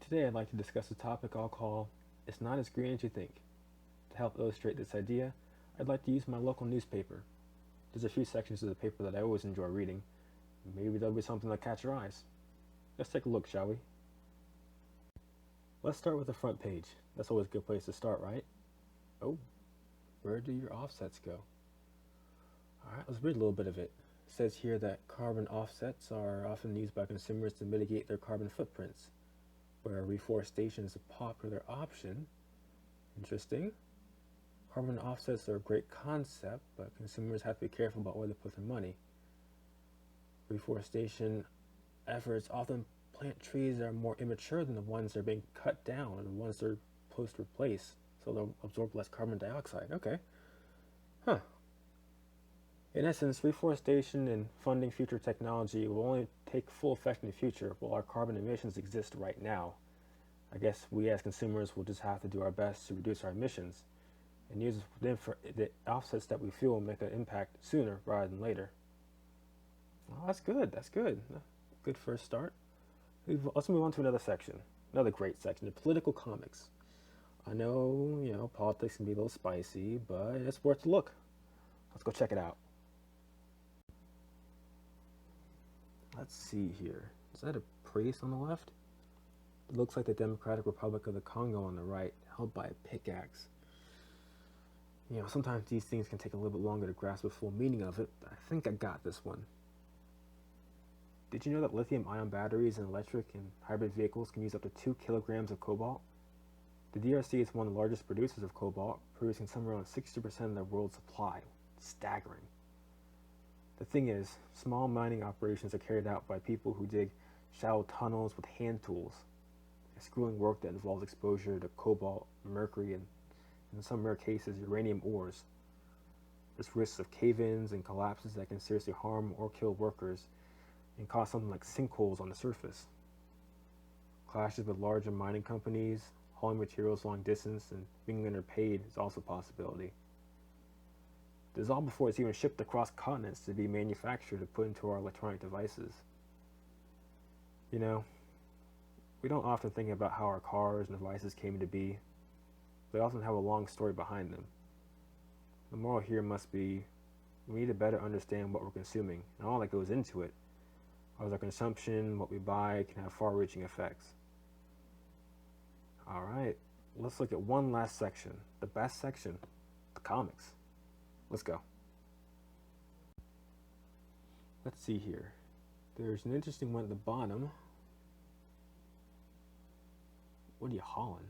Today I'd like to discuss a topic I'll call It's Not as Green as You Think. To help illustrate this idea, I'd like to use my local newspaper. There's a few sections of the paper that I always enjoy reading. Maybe there'll be something that catch your eyes. Let's take a look, shall we? Let's start with the front page. That's always a good place to start, right? Oh, where do your offsets go? Alright, let's read a little bit of it. It says here that carbon offsets are often used by consumers to mitigate their carbon footprints, where reforestation is a popular option. Interesting. Carbon offsets are a great concept, but consumers have to be careful about where they put their money. Reforestation efforts often plant trees that are more immature than the ones that are being cut down and the ones that are supposed to replace, so they'll absorb less carbon dioxide. Okay. Huh. In essence, reforestation and funding future technology will only take full effect in the future while our carbon emissions exist right now. I guess we as consumers will just have to do our best to reduce our emissions and use the offsets that we feel will make an impact sooner rather than later. Oh, that's good. That's good. Good first start. Let's move on to another section. Another great section, the political comics. I know, politics can be a little spicy, but it's worth a look. Let's go check it out. Let's see here. Is that a priest on the left? It looks like the Democratic Republic of the Congo on the right, held by a pickaxe. Sometimes these things can take a little bit longer to grasp the full meaning of it, but I think I got this one. Did you know that lithium-ion batteries in electric and hybrid vehicles can use up to 2 kilograms of cobalt? The DRC is one of the largest producers of cobalt, producing somewhere around 60% of the world's supply. Staggering. The thing is, small mining operations are carried out by people who dig shallow tunnels with hand tools. It's grueling work that involves exposure to cobalt, mercury, and in some rare cases, uranium ores. There's risks of cave-ins and collapses that can seriously harm or kill workers and cause something like sinkholes on the surface. Clashes with larger mining companies, hauling materials long distance, and being underpaid is also a possibility. This is all before it's even shipped across continents to be manufactured and put into our electronic devices. We don't often think about how our cars and devices came to be. They often have a long story behind them. The moral here must be, we need to better understand what we're consuming and all that goes into it. As our consumption, what we buy, can have far-reaching effects. Alright, let's look at one last section. The best section, the comics. Let's go. Let's see here. There's an interesting one at the bottom. What are you hauling?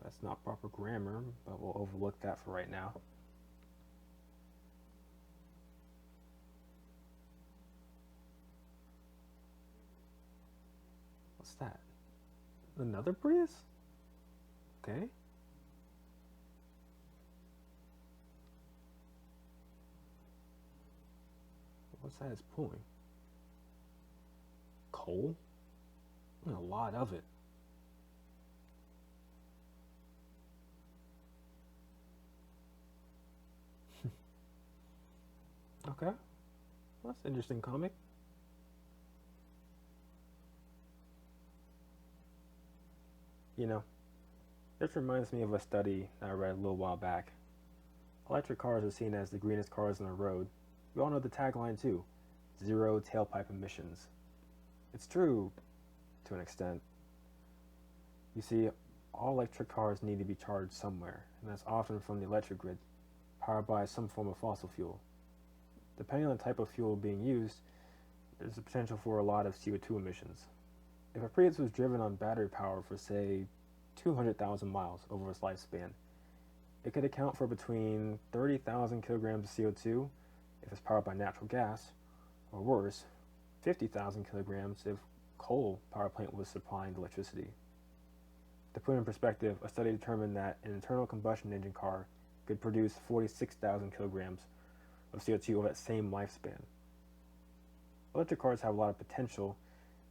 That's not proper grammar, but we'll overlook that for right now. What's that? Another Prius? Okay. What's that it's pulling? Coal? And a lot of it. Okay. Well, that's an interesting comic. This reminds me of a study I read a little while back. Electric cars are seen as the greenest cars on the road. We all know the tagline too, zero tailpipe emissions. It's true to an extent. You see, all electric cars need to be charged somewhere, and that's often from the electric grid, powered by some form of fossil fuel. Depending on the type of fuel being used, there's a potential for a lot of CO2 emissions. If a Prius was driven on battery power for, say, 200,000 miles over its lifespan, it could account for between 30,000 kilograms of CO2 if it's powered by natural gas, or worse, 50,000 kilograms if coal power plant was supplying the electricity. To put in perspective, a study determined that an internal combustion engine car could produce 46,000 kilograms of CO2 over that same lifespan. Electric cars have a lot of potential.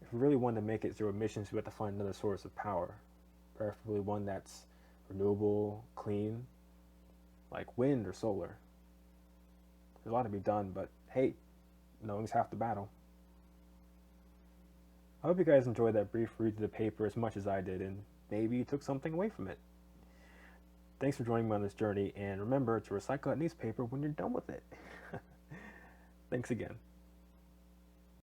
If we really want to make it zero emissions, we have to find another source of power, preferably one that's renewable, clean, like wind or solar. There's a lot to be done, but hey, knowing's half the battle. I hope you guys enjoyed that brief read through the paper as much as I did, and maybe you took something away from it. Thanks for joining me on this journey, and remember to recycle that newspaper when you're done with it. Thanks again.